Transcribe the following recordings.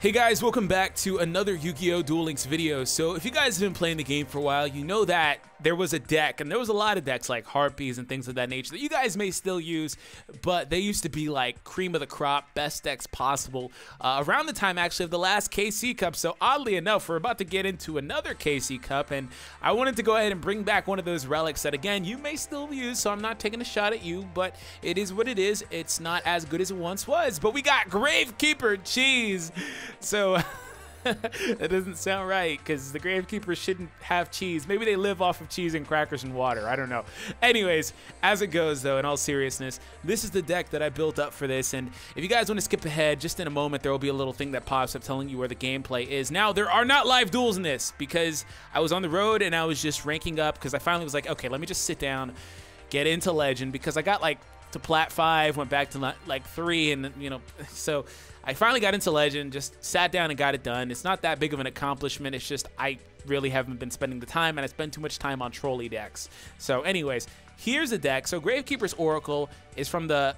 Hey guys, welcome back to another Yu-Gi-Oh! Duel Links video. So if you guys have been playing the game for a while, you know that there was a deck, and there was a lot of decks like Harpies and things of that nature that you guys may still use, but they used to be like cream of the crop, best decks possible around the time actually of the last KC Cup. So oddly enough, we're about to get into another KC Cup, and I wanted to go ahead and bring back one of those relics that again, you may still use, so I'm not taking a shot at you, but it is what it is. It's not as good as it once was, but we got Gravekeeper cheese. So that doesn't sound right because the Gravekeepers shouldn't have cheese. Maybe they live off of cheese and crackers and water. I don't know. Anyways, as it goes though, in all seriousness, this is the deck that I built up for this. And if you guys want to skip ahead, just in a moment, there will be a little thing that pops up telling you where the gameplay is. Now, there are not live duels in this because I was on the road and I was just ranking up because I finally was like, okay, let me just sit down, get into Legend because I got like to Plat 5, went back to like 3, and you know, so I finally got into Legend, just sat down and got it done. It's not that big of an accomplishment, it's just I really haven't been spending the time, and I spend too much time on trolley decks. So anyways, here's the deck. So Gravekeeper's Oracle is from the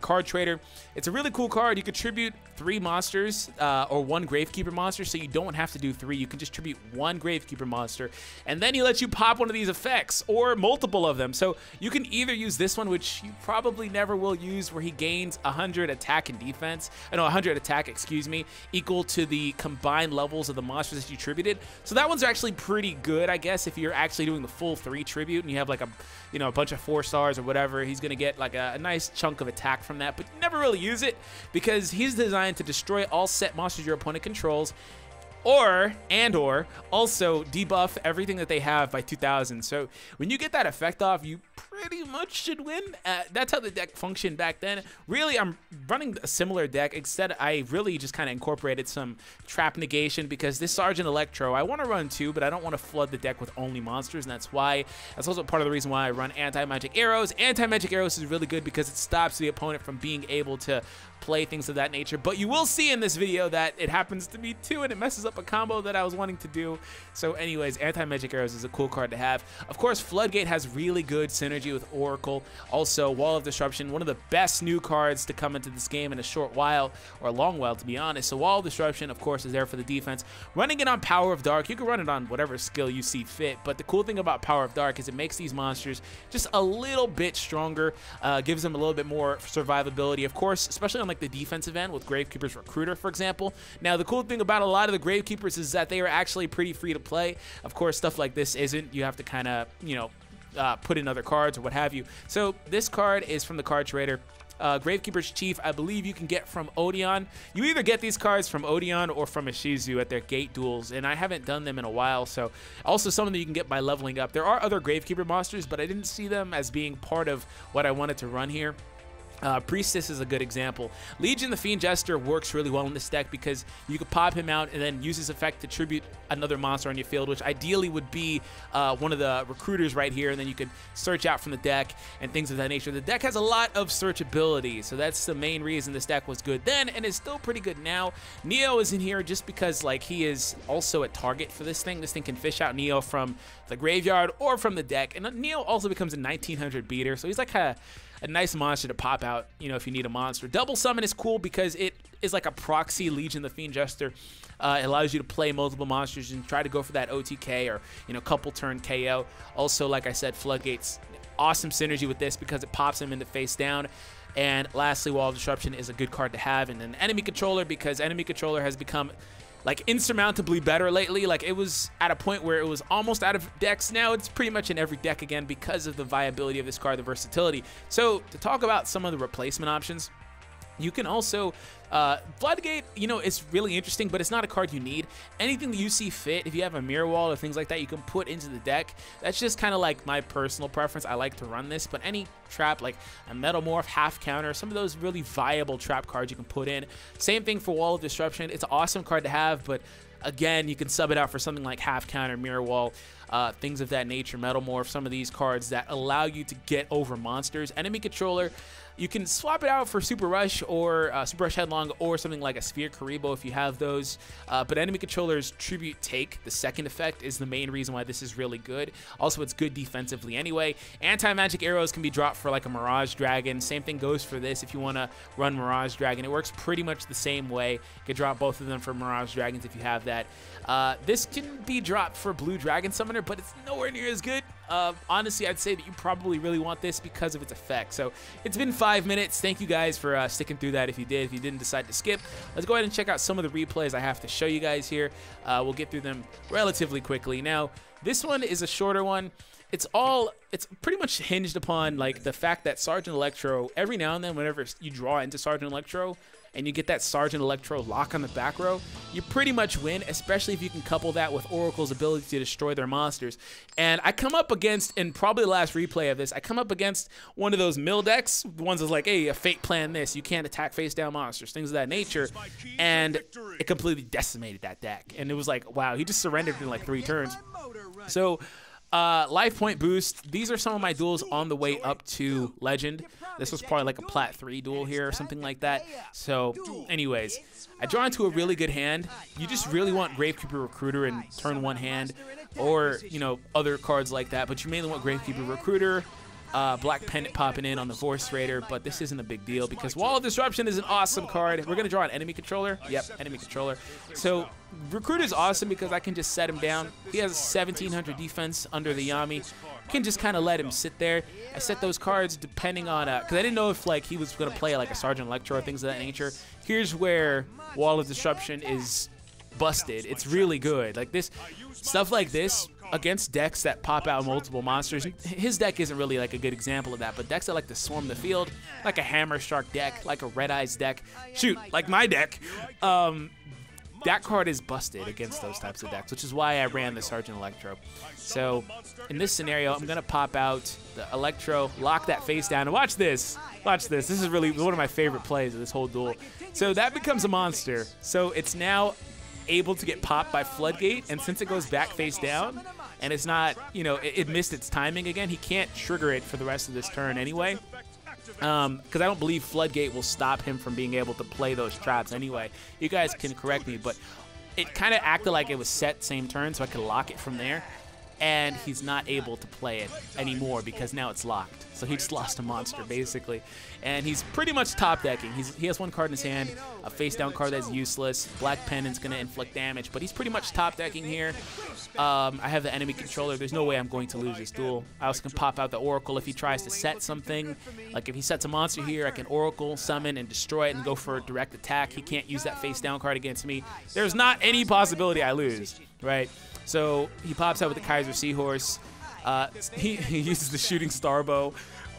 card trader. It's a really cool card. You could tribute 3 monsters or 1 Gravekeeper monster, so you don't have to do 3. You can just tribute 1 Gravekeeper monster, and then he lets you pop one of these effects or multiple of them. So you can either use this one, which you probably never will use, where he gains 100 attack and defense. I know 100 attack, excuse me, equal to the combined levels of the monsters that you tributed. So that one's actually pretty good, I guess, if you're actually doing the full 3 tribute and you have like a, you know, a bunch of 4 stars or whatever. He's gonna get like a nice chunk of attack from that, but you never really use it because he's designed to destroy all set monsters your opponent controls, or also debuff everything that they have by 2000. So when you get that effect off, you pretty much should win. That's how the deck functioned back then. Really, I'm running a similar deck. Instead, I really just kind of incorporated some trap negation because this Sergeant Electro, I want to run 2, but I don't want to flood the deck with only monsters, and that's also part of the reason why I run Anti-Magic Arrows. Anti-Magic Arrows is really good because it stops the opponent from being able to play things of that nature, but you will see in this video that it happens to be 2 and it messes up a combo that I was wanting to do. So anyways, Anti-Magic Arrows is a cool card to have. Of course, Floodgate has really good synergy with Oracle. Also, Wall of Disruption, one of the best new cards to come into this game in a short while, or a long while to be honest. So Wall of Disruption, of course, is there for the defense. Running it on Power of Dark, you can run it on whatever skill you see fit, but the cool thing about Power of Dark is it makes these monsters just a little bit stronger, gives them a little bit more survivability, of course, especially on like the defensive end with Gravekeeper's Recruiter, for example. Now, the cool thing about a lot of the Gravekeepers is that they are actually pretty free to play. Of course, stuff like this isn't. You have to kind of, you know, put in other cards or what have you. So this card is from the card trader. Gravekeeper's Chief, I believe you can get from Odeon. You either get these cards from Odeon or from Ishizu at their gate duels, and I haven't done them in a while. So also some of them you can get by leveling up. There are other Gravekeeper monsters, but I didn't see them as being part of what I wanted to run here. Priestess is a good example. Legion the Fiend Jester works really well in this deck because you could pop him out and then use his effect to tribute another monster on your field, which ideally would be one of the recruiters right here, and then you could search out from the deck and things of that nature. The deck has a lot of searchability, so that's the main reason this deck was good then and is still pretty good now. Neo is in here just because like he is also a target for this thing. This thing can fish out Neo from the graveyard or from the deck, and Neo also becomes a 1900 beater, so he's like a nice monster to pop out, you know, if you need a monster. Double Summon is cool because it is like a proxy Legion the Fiend Jester. It allows you to play multiple monsters and try to go for that OTK or, you know, couple turn KO. Also, like I said, Floodgate's awesome synergy with this because it pops him into face down. And lastly, Wall of Disruption is a good card to have in an enemy controller because enemy controller has become like insurmountably better lately. Like it was at a point where it was almost out of decks. Now it's pretty much in every deck again because of the viability of this card, the versatility. So to talk about some of the replacement options, you can also, Floodgate, you know, it's really interesting, but it's not a card you need. Anything that you see fit, if you have a mirror wall or things like that, you can put into the deck. That's just kind of like my personal preference. I like to run this, but any trap like a Metamorph, half counter, some of those really viable trap cards you can put in. Same thing for Wall of Disruption. It's an awesome card to have, but again, you can sub it out for something like half counter, mirror wall, things of that nature, Metamorph, some of these cards that allow you to get over monsters. Enemy controller, You can swap it out for Super Rush or Super Rush Headlong or something like a Sphere Karibo if you have those. But enemy controller's Tribute Take, the second effect, is the main reason why this is really good. Also, it's good defensively anyway. Anti-magic arrows can be dropped for like a Mirage Dragon. Same thing goes for this if you want to run Mirage Dragon. It works pretty much the same way. You can drop both of them for Mirage Dragons if you have that. This can be dropped for Blue Dragon Summoner, but it's nowhere near as good. Honestly, I'd say that you probably really want this because of its effect. So it's been 5 minutes. Thank you guys for sticking through that if you did. If you didn't decide to skip, let's go ahead and check out some of the replays I have to show you guys here. We'll get through them relatively quickly. Now, this one is a shorter one. It's pretty much hinged upon like the fact that Sergeant Electro, every now and then whenever you draw into Sergeant Electro and you get that Sergeant Electro lock on the back row, you pretty much win, especially if you can couple that with Oracle's ability to destroy their monsters. And I come up against, in probably the last replay of this, I come up against one of those mill decks, the ones that's like, hey, a fate plan this, you can't attack face down monsters, things of that nature, and it completely decimated that deck. And it was like, wow, he just surrendered in like 3 turns. So, life point boost. These are some of my duels on the way up to Legend. This was probably like a Plat 3 duel here or something like that. So, anyways, I draw into a really good hand. You just really want Gravekeeper Recruiter in turn 1 hand, or, you know, other cards like that. But you mainly want Gravekeeper Recruiter, Black Pendant popping in on the Voice Raider, but this isn't a big deal because Wall of Disruption is an awesome card. We're going to draw an enemy controller. Yep, enemy controller. So Recruiter is awesome because I can just set him down. He has 1700 defense under the Yami. Can just kind of let him sit there. I set those cards depending on, because I didn't know if like he was going to play like a Sergeant Electro or things of that nature. Here's where Wall of Disruption is busted. It's really good. Like this, stuff like this, against decks that pop out multiple monsters. His deck isn't really like a good example of that, but decks that like to swarm the field, like a Hammer Shark deck, like a Red Eyes deck, shoot, like my deck, that card is busted against those types of decks, which is why I ran the Sergeant Electro. So in this scenario, I'm going to pop out the Electro, lock that face down, and watch this. Watch this. This is really one of my favorite plays of this whole duel. So that becomes a monster. So it's now able to get popped by Floodgate, and since it goes back face down, and it's not, you know, it missed its timing again, he can't trigger it for the rest of this turn anyway. Because I don't believe Floodgate will stop him from being able to play those traps anyway. You guys can correct me, but it kind of acted like it was set same turn, so I could lock it from there. And he's not able to play it anymore because now it's locked. So he just lost a monster, basically. And he's pretty much top decking. He has 1 card in his hand, a face down card that's useless. Black Pendant's going to inflict damage, but he's pretty much top decking here. I have the enemy controller. There's no way I'm going to lose this duel. I also can pop out the Oracle if he tries to set something. Like if he sets a monster here, I can Oracle, summon, and destroy it and go for a direct attack. He can't use that face down card against me. There's not any possibility I lose, right? So he pops out with the Kaiser Seahorse. He uses the Shooting Star Bow.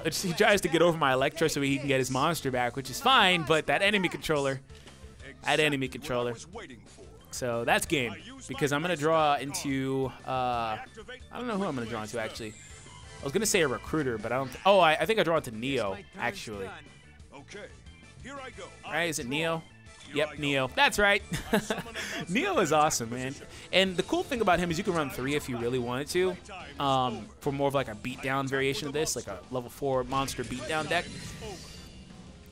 He tries to get over my Electro so he can get his monster back, which is fine, but that enemy controller. So that's game, because I'm going to draw into, I don't know who I'm going to draw into, actually. I was going to say a Recruiter, but I don't, I think I draw into Neo, actually. Right, is it Neo? Yep, Neo. That's right. Neo is awesome, man. And the cool thing about him is you can run 3 if you really wanted to, for more of like a beatdown variation of this, like a level 4 monster beatdown deck.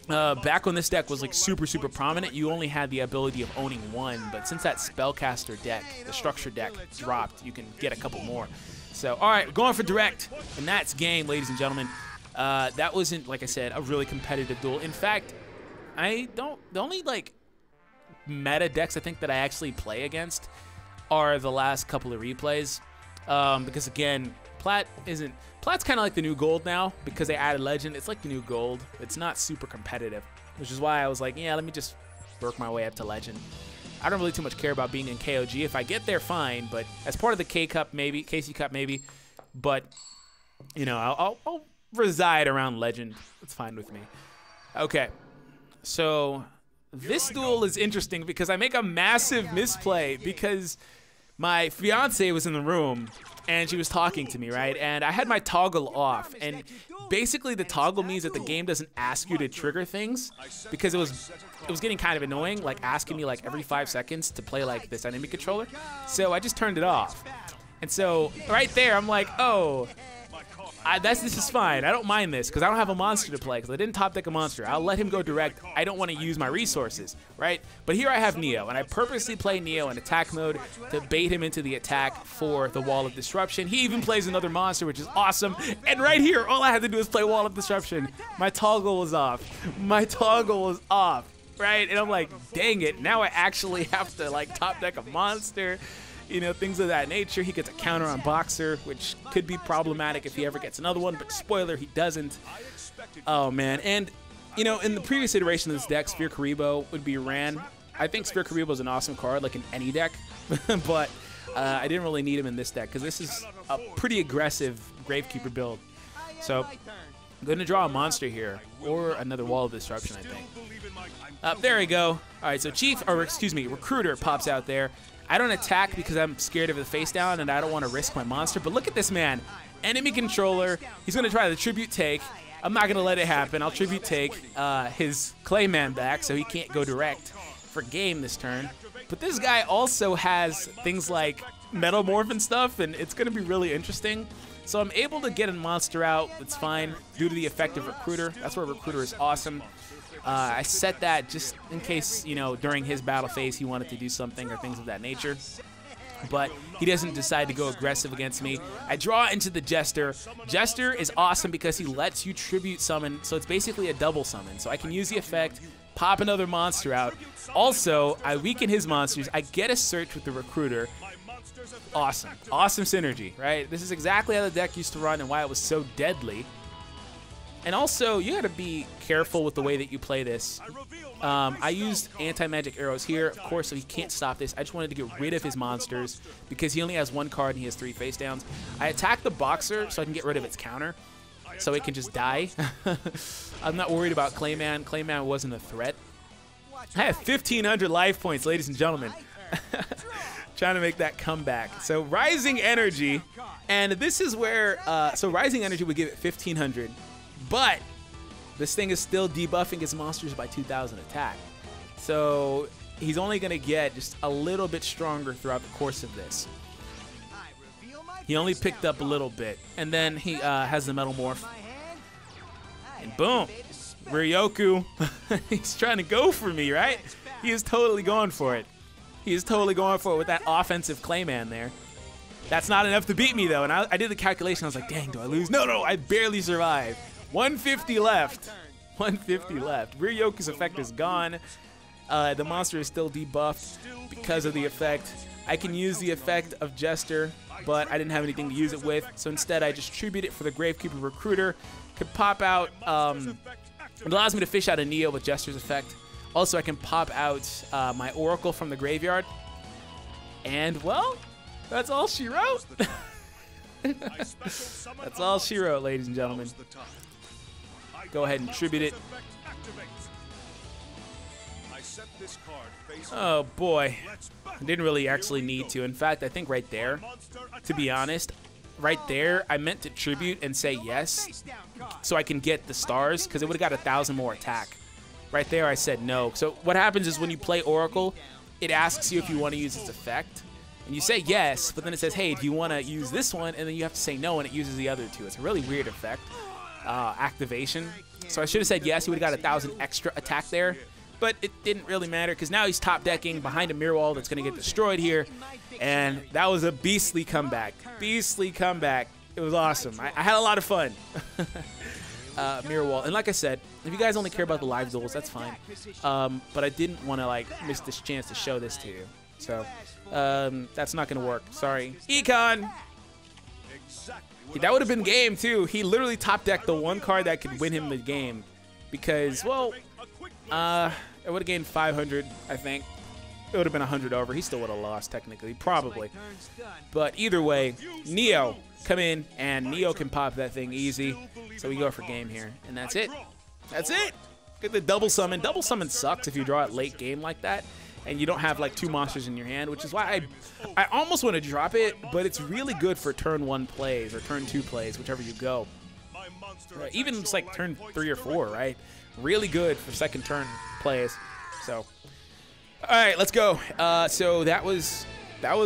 Back when this deck was like super prominent, you only had the ability of owning 1, but since that Spellcaster deck, the structure deck, dropped, you can get a couple more. So, all right, we're going for direct, and that's game, ladies and gentlemen. That wasn't, like I said, a really competitive duel. In fact, the only like meta decks I think that I actually play against are the last couple of replays, because again, Plat's kind of like the new gold now because they added Legend. It's like the new gold. It's not super competitive, which is why I was like, yeah, let me just work my way up to Legend. I don't really too much care about being in KOG. If I get there, fine, but as part of the K Cup maybe, KC Cup maybe, but you know, I'll reside around Legend. It's fine with me. Okay, so this duel is interesting because I make a massive misplay because my fiance was in the room and she was talking to me, right? And I had my toggle off, and basically the toggle means that the game doesn't ask you to trigger things, because it was getting kind of annoying, like asking me like every 5 seconds to play like this enemy controller. So I just turned it off. And so right there I'm like, oh, This is fine. I don't mind this because I don't have a monster to play because I didn't top deck a monster. I'll let him go direct. I don't want to use my resources, right? But here I have Neo, and I purposely play Neo in attack mode to bait him into the attack for the Wall of Disruption. He even plays another monster, which is awesome. And right here, all I had to do is play Wall of Disruption. My toggle was off. My toggle was off, right? And I'm like, dang it. Now I actually have to like top deck a monster. You know, things of that nature. He gets a counter on Boxer, which could be problematic if he ever gets another one, but spoiler, he doesn't. Oh, man. And, you know, in the previous iteration of this deck, Sphere Karibo would be ran. I think Sphere Karibo is an awesome card, like in any deck, but I didn't really need him in this deck because this is a pretty aggressive Gravekeeper build. So I'm going to draw a monster here, or another Wall of Disruption, I think. There we go. All right, so Recruiter pops out there. I don't attack because I'm scared of the face down and I don't want to risk my monster. But look at this man. Enemy controller. He's going to try the tribute take. I'm not going to let it happen. I'll tribute take his Clayman back so he can't go direct for game this turn. But this guy also has things like Metamorph and stuff, and it's going to be really interesting. So I'm able to get a monster out. That's fine due to the effect of Recruiter. That's where Recruiter is awesome. I set that just in case, you know, during his battle phase he wanted to do something or things of that nature. But he doesn't decide to go aggressive against me. I draw into the Jester. Jester is awesome because he lets you tribute summon, so it's basically a double summon. So I can use the effect, pop another monster out. Also, I weaken his monsters. I get a search with the Recruiter. Awesome. Awesome synergy, right? This is exactly how the deck used to run and why it was so deadly. And also, you gotta be careful with the way that you play this. I used anti-magic arrows here, of course, so he can't stop this. I just wanted to get rid of his monsters because he only has one card and he has 3 face downs. I attack the Boxer so I can get rid of its counter, so it can just die. I'm not worried about Clayman. Clayman wasn't a threat. I have 1,500 life points, ladies and gentlemen. Trying to make that comeback. So Rising Energy, and this is where, so Rising Energy would give it 1,500. But this thing is still debuffing his monsters by 2,000 attack. So he's only going to get just a little bit stronger throughout the course of this. He only picked up a little bit. And then he has the Metamorph. And boom. Ryoku. He's trying to go for me, right? He is totally going for it. He is totally going for it with that offensive Clayman there. That's not enough to beat me, though. And I did the calculation. I was like, dang, do I lose? No, I barely survived. 150 left. 150 left. Ryoku's effect is gone. The monster is still debuffed because of the effect. I can use the effect of Jester, but I didn't have anything to use it with. So instead, I just tribute it for the Gravekeeper Recruiter. Could pop out. It allows me to fish out a Neo with Jester's effect. Also, I can pop out my Oracle from the graveyard. And, well, that's all she wrote. That's all she wrote, ladies and gentlemen. Go ahead and tribute it. Oh, boy. I didn't really actually need to. In fact, I think right there, to be honest, right there, I meant to tribute and say yes so I can get the stars because it would have got 1,000 more attack. Right there, I said no. So what happens is when you play Oracle, it asks you if you want to use its effect. And you say yes, but then it says, hey, do you want to use this one? And then you have to say no, and it uses the other two. It's a really weird effect. Activation. So I should have said yes. He would have got 1,000 extra attack there. But it didn't really matter because now he's top decking behind a mirror wall that's going to get destroyed here. And that was a beastly comeback. Beastly comeback. It was awesome. I had a lot of fun. Mirror wall. And like I said, if you guys only care about the live duels, that's fine. But I didn't want to like miss this chance to show this to you. So that's not going to work. Sorry. Econ! That would have been game, too. He literally top decked the one card that could win him the game. Because, well, I would have gained 500, I think. It would have been 100 over. He still would have lost, technically. Probably. But either way, Neo, come in, and Neo can pop that thing easy. So we go for game here. And that's it. That's it. Get the double summon. Double summon sucks if you draw it late game like that. And you don't have like 2 monsters in your hand, which is why I almost want to drop it, but it's really good for turn 1 plays or turn 2 plays, whichever you go. Even it's like turn 3 or 4, right? Really good for second turn plays. So, all right, let's go. So that was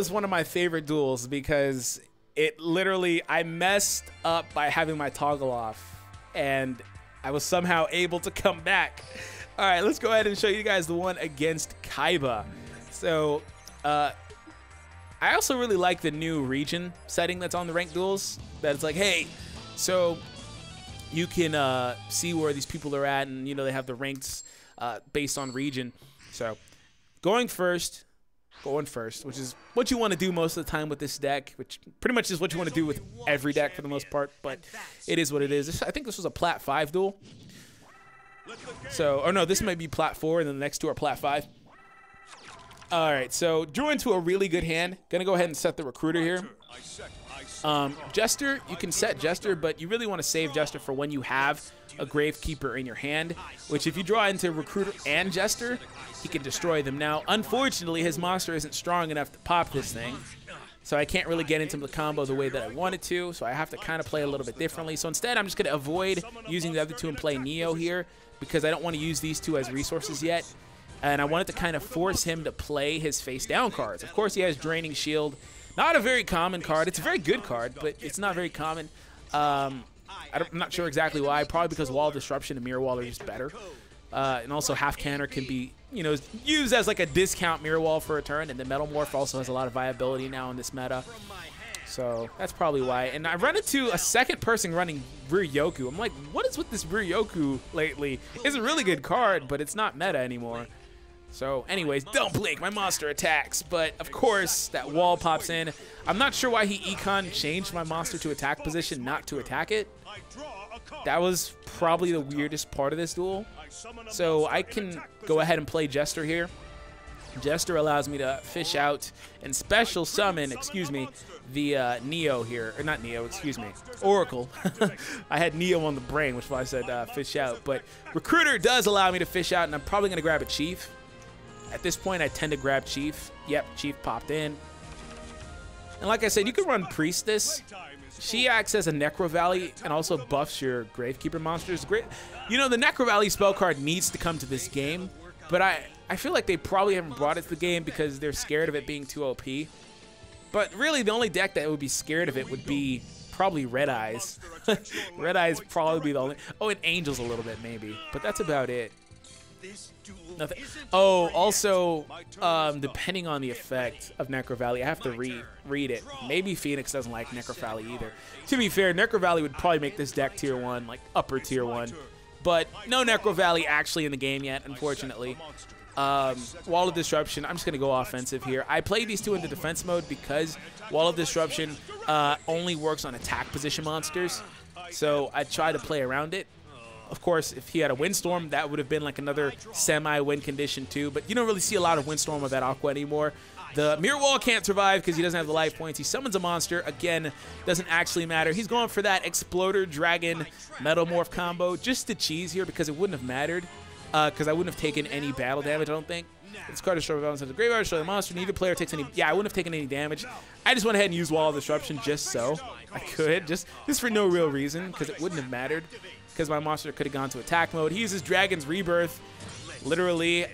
one of my favorite duels because it literally, I messed up by having my toggle off, and I was somehow able to come back. All right, let's go ahead and show you guys the one against Kaiba. So, I also really like the new region setting that's on the ranked duels. That it's like, hey, so you can see where these people are at, and you know they have the ranks based on region. So, going first, which is what you want to do most of the time with this deck, which pretty much is what you want to do with every deck for the most part. But it is what it is. I think this was a Plat 5 duel. So, or no, this might be Plat 4, and then the next two are Plat 5. All right, so drew into a really good hand. Gonna go ahead and set the Recruiter here. Jester, you can set Jester, but you really want to save Jester for when you have a Gravekeeper in your hand, which if you draw into Recruiter and Jester, he can destroy them. Now, unfortunately, his monster isn't strong enough to pop this thing, so I can't really get into the combo the way that I wanted to, so I have to kind of play a little bit differently. So instead, I'm just going to avoid using the other two and play Neo here, because I don't want to use these two as resources yet. And I wanted to kind of force him to play his face-down cards. Of course, he has Draining Shield. Not a very common card. It's a very good card, but it's not very common. I'm not sure exactly why. Probably because Wall of Disruption and Mirror Wall are just better. And also Half Canner can be, you know, used as like a discount Mirror Wall for a turn. And the Metal Morph also has a lot of viability now in this meta. So that's probably why. And I run into a second person running Ryoku. I'm like, what is with this Ryoku lately? It's a really good card, but it's not meta anymore. So anyways, don't blink, my monster attacks. But of course, that wall pops in. I'm not sure why he econ changed my monster to attack position, not to attack it. That was probably the weirdest part of this duel. So I can go ahead and play Jester here. Jester allows me to fish out and special summon, excuse me, the Neo here. Or not Neo, excuse me, Oracle. I had Neo on the brain, which is why I said fish out. But Recruiter does allow me to fish out, and I'm probably going to grab a Chief. At this point, I tend to grab Chief. Yep, Chief popped in. And like I said, you can run Priestess. She acts as a Necro Valley and also buffs your Gravekeeper monsters. Great. You know, the Necro Valley spell card needs to come to this game, but I feel like they probably haven't brought it to the game because they're scared of it being too OP. But really, the only deck that would be scared of it would be probably Red Eyes. Red Eyes probably be the only... Oh, and Angels a little bit, maybe. But that's about it. Nothing. Oh, also, depending on the effect of Necro Valley, I have to read it. Maybe Phoenix doesn't like Necro Valley either. To be fair, Necro Valley would probably make this deck tier 1, like upper tier 1. But no Necro Valley actually in the game yet, unfortunately. Wall of Disruption, I'm just going to go offensive here. I played these two into defense mode because Wall of Disruption only works on attack position monsters. So I try to play around it. Of course, if he had a Windstorm, that would have been like another semi-win condition too. But you don't really see a lot of Windstorm with that Aqua anymore. The Mirror Wall can't survive because he doesn't have the life points. He summons a monster. Again, doesn't actually matter. He's going for that Exploder Dragon Metal Morph combo just to cheese here because it wouldn't have mattered. Because I wouldn't have taken any battle damage, I don't think. This card destroy balance of the graveyard, destroy the monster. Neither player takes any. Yeah, I wouldn't have taken any damage. I just went ahead and used Wall of Disruption just so I could, just for no real reason, because it wouldn't have mattered. Because my monster could have gone to attack mode. He uses Dragon's Rebirth, literally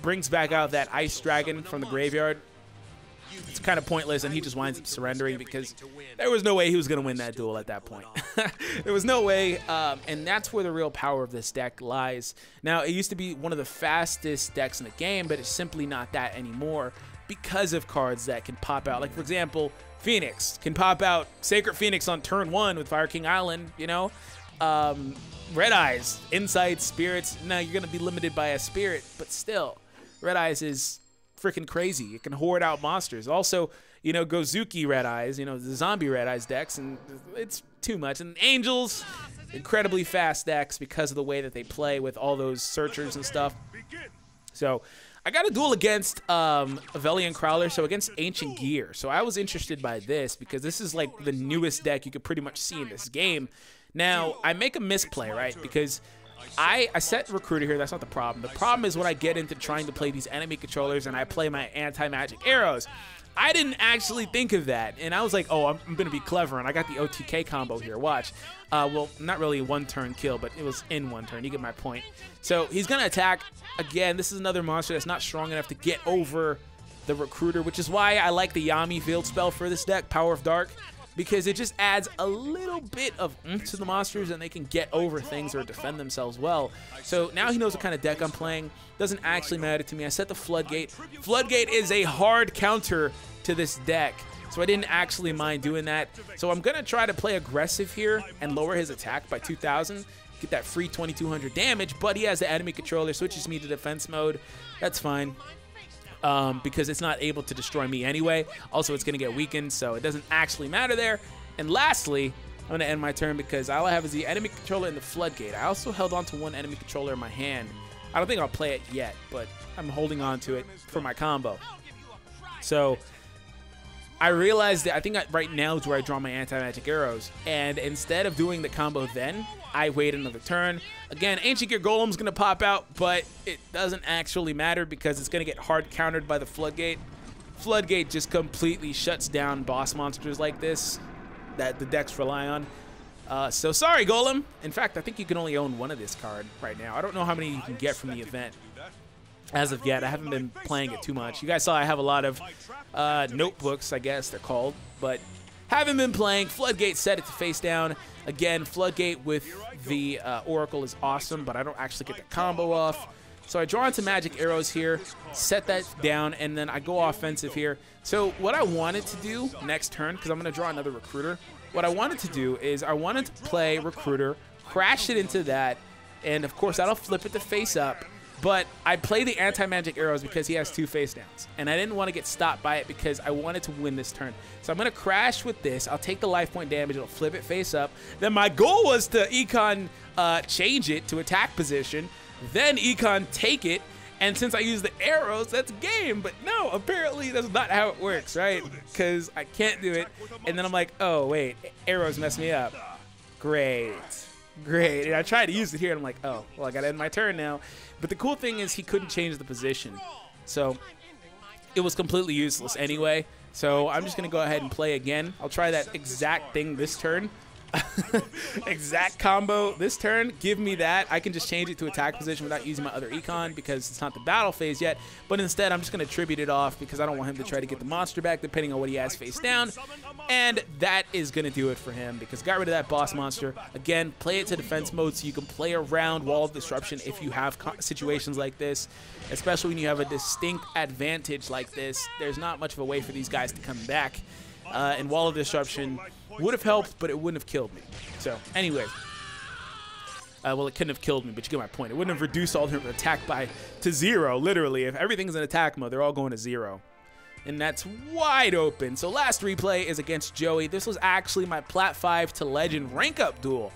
brings back out that Ice Dragon from the graveyard. It's kind of pointless, and he just winds up surrendering because there was no way he was going to win that duel at that point. There was no way, and that's where the real power of this deck lies. Now, it used to be one of the fastest decks in the game, but it's simply not that anymore because of cards that can pop out. Like, for example, Phoenix can pop out Sacred Phoenix on turn 1 with Fire King Island, you know? Red Eyes, Insights, Spirits. Now, you're going to be limited by a Spirit, but still, Red Eyes is freaking crazy. It can hoard out monsters. Also, you know, Gozuki Red Eyes, you know, the zombie Red Eyes decks, and it's too much. And Angels, incredibly fast decks because of the way that they play with all those searchers and stuff. So, I got a duel against Avelian Crowler, so against Ancient Gear. So, I was interested by this because this is like the newest deck you could pretty much see in this game. Now, I make a misplay, right? Because I set Recruiter here. That's not the problem. The problem is when I get into trying to play these enemy controllers and I play my anti-magic arrows. I didn't actually think of that. And I was like, oh, I'm going to be clever. And I got the OTK combo here. Watch. Well, not really a one-turn kill, but it was in one turn. You get my point. So he's going to attack. Again, this is another monster that's not strong enough to get over the Recruiter, which is why I like the Yami field spell for this deck, Power of Dark. because it just adds a little bit of oomph to the monsters, and they can get over things or defend themselves well. So now he knows what kind of deck I'm playing. Doesn't actually matter to me. I set the Floodgate. Floodgate is a hard counter to this deck, so I didn't actually mind doing that. So I'm going to try to play aggressive here and lower his attack by 2,000. Get that free 2,200 damage, but he has the enemy controller, switches me to defense mode. That's fine. Because it's not able to destroy me anyway. Also, it's going to get weakened, so it doesn't actually matter there. And lastly, I'm going to end my turn because all I have is the enemy controller and the Floodgate. I also held on to one enemy controller in my hand. I don't think I'll play it yet, but I'm holding on to it for my combo. So I realized that I think right now is where I draw my anti-magic arrows. And instead of doing the combo then, I wait another turn. Again, Ancient Gear Golem's going to pop out, but it doesn't actually matter because it's going to get hard countered by the Floodgate. Floodgate just completely shuts down boss monsters like this that the decks rely on. So sorry, Golem. In fact, I think you can only own one of this card right now. I don't know how many you can get from the event. As of yet, I haven't been playing it too much. You guys saw I have a lot of notebooks, I guess they're called, but haven't been playing. Floodgate, set it to face down. Again, Floodgate with the Oracle is awesome, but I don't actually get the combo off. So I draw into magic arrows here, set that down, and then I go offensive here. So what I wanted to do next turn, because I'm going to draw another Recruiter, what I wanted to do is I wanted to play Recruiter, crash it into that, and of course that'll flip it to face up. But I play the anti-magic arrows because he has 2 face downs. And I didn't want to get stopped by it because I wanted to win this turn. So I'm going to crash with this. I'll take the life point damage. It'll flip it face up. Then my goal was to Econ change it to attack position. Then Econ take it. And since I use the arrows, that's game. But no, apparently that's not how it works, right? Because I can't do it. And then I'm like, oh, wait. Arrows mess me up. Great. Great. And I tried to use it here, and I'm like, oh, well, I got to end my turn now. But the cool thing is he couldn't change the position. So it was completely useless anyway. So I'm just going to go ahead and play again. I'll try that exact thing this turn. Exact combo this turn. Give me that. I can just change it to attack position without using my other Econ because it's not the battle phase yet. But instead, I'm just going to tribute it off because I don't want him to try to get the monster back depending on what he has face down. And that is going to do it for him because got rid of that boss monster. Again, play it to defense mode so you can play around Wall of Disruption if you have situations like this, especially when you have a distinct advantage like this. There's not much of a way for these guys to come back. And Wall of Disruption would have helped, but it wouldn't have killed me. So, anyway. Well, it couldn't have killed me, but you get my point. It wouldn't have reduced all their attack to 0, literally. If everything's in attack mode, they're all going to 0. And that's wide open. So, last replay is against Joey. This was actually my Plat 5 to Legend rank-up duel.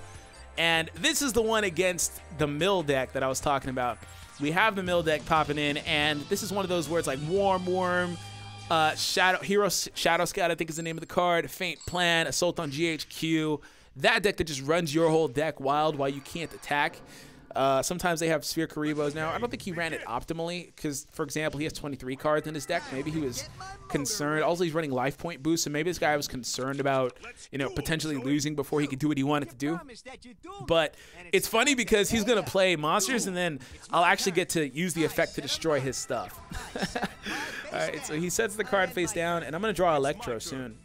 And this is the one against the Mill deck that I was talking about. We have the Mill deck popping in, and this is one of those where it's like Warm Worm, Shadow Scout, I think is the name of the card, Faint Plan, Assault on GHQ, that deck that just runs your whole deck wild while you can't attack. Sometimes they have Sphere Karibos now. I don't think he ran it optimally because, for example, he has 23 cards in his deck. Maybe he was concerned. Also, he's running life point boost, so maybe this guy was concerned about, you know, potentially losing before he could do what he wanted to do. But it's funny because he's going to play monsters, and then I'll actually get to use the effect to destroy his stuff. All right, so he sets the card face down, and I'm going to draw Electro soon.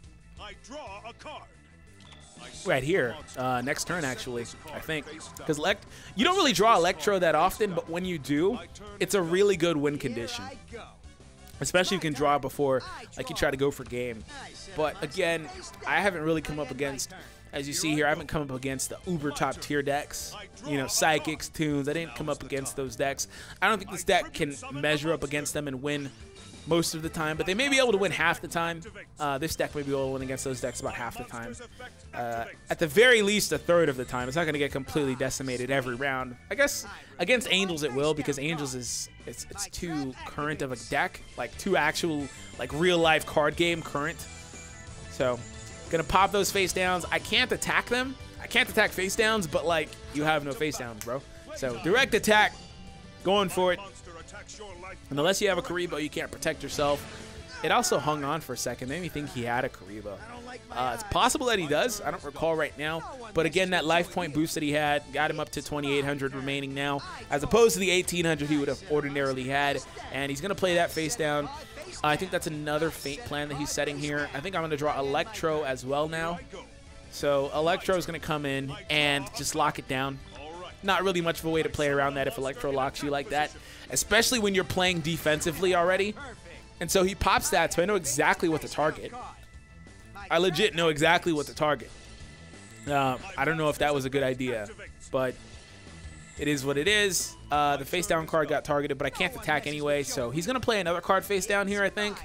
Right here, next turn actually, I think, because you don't really draw Electro that often, but when you do, it's a really good win condition, especially if you can draw before, like, you try to go for game. But again, I haven't really come up against, as you see here, I haven't come up against the uber top tier decks, you know, Psychics, Tunes. I didn't come up against those decks. I don't think this deck can measure up against them and win most of the time, but they may be able to win half the time. This deck may be able to win against those decks about half the time. At the very least, a third of the time. It's not going to get completely decimated every round. I guess against Angels it will, because Angels is it's too current of a deck, like too actual, like real life card game current. So gonna pop those face downs. I can't attack them. I can't attack face downs, but like, you have no face downs, bro. So direct attack, going for it. And unless you have a Karibo, you can't protect yourself. It also hung on for a second. Made me think he had a Karibo. It's possible that he does. I don't recall right now. But again, that life point boost that he had got him up to 2,800 remaining now, as opposed to the 1,800 he would have ordinarily had. And he's going to play that face down. I think that's another feint plan that he's setting here. I think I'm going to draw Electro as well now. So Electro is going to come in and just lock it down. Not really much of a way to play around that if Electro locks you like that, especially when you're playing defensively already. And so he pops that, so I know exactly what to target. I legit know exactly what to target. I don't know if that was a good idea, but it is what it is. The face down card got targeted, but I can't attack anyway, so he's going to play another card face down here, I think.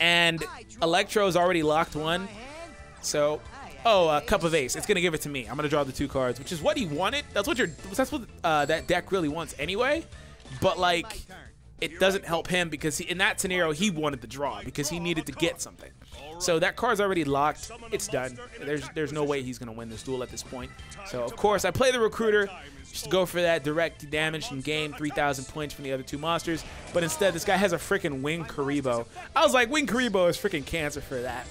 And Electro's already locked one. So, oh, Cup of Ace. It's going to give it to me. I'm going to draw the 2 cards, which is what he wanted. That's what that deck really wants anyway. But, like, it doesn't help him because in that scenario, he wanted the draw because he needed to get something. So that card's already locked. It's done. There's no way he's going to win this duel at this point. So, of course, I play the Recruiter just to go for that direct damage and gain 3,000 points from the other 2 monsters. But instead, this guy has a freaking Wing Karibo. I was like, Wing Karibo is freaking cancer for that.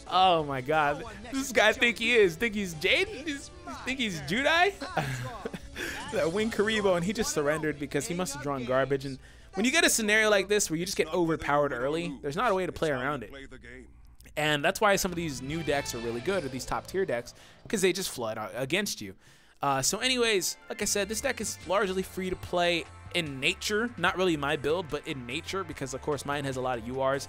Oh, my God. This guy think he is. Think he's Jaden? Think he's Judai? That Wing Karibo, and he just surrendered because he must have drawn garbage. And when you get a scenario like this where you just get overpowered early, there's not a way to play around it. And that's why some of these new decks are really good, or these top tier decks, because they just flood out against you. So anyways, like I said, this deck is largely free to play in nature. Not really my build, but in nature, because of course mine has a lot of URs.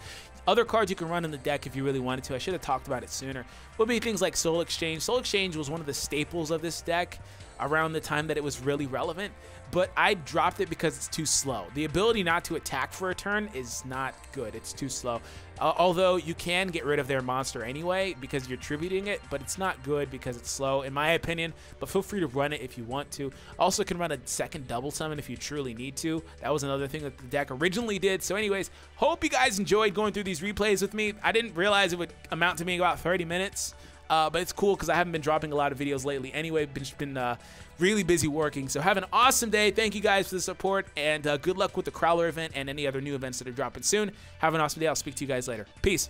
Other cards you can run in the deck if you really wanted to. I should have talked about it sooner. Would be things like Soul Exchange. Soul Exchange was one of the staples of this deck around the time that it was really relevant, but I dropped it because it's too slow. The ability not to attack for a turn is not good. It's too slow. Although you can get rid of their monster anyway because you're tributing it, but it's not good because it's slow, in my opinion. But feel free to run it if you want to. Also can run a second double summon if you truly need to. That was another thing that the deck originally did. So anyways, hope you guys enjoyed going through these replays with me. I didn't realize it would amount to being about 30 minutes. But it's cool because I haven't been dropping a lot of videos lately. Anyway, been really busy working. So have an awesome day. Thank you guys for the support, and good luck with the Crowler event and any other new events that are dropping soon. Have an awesome day. I'll speak to you guys later. Peace.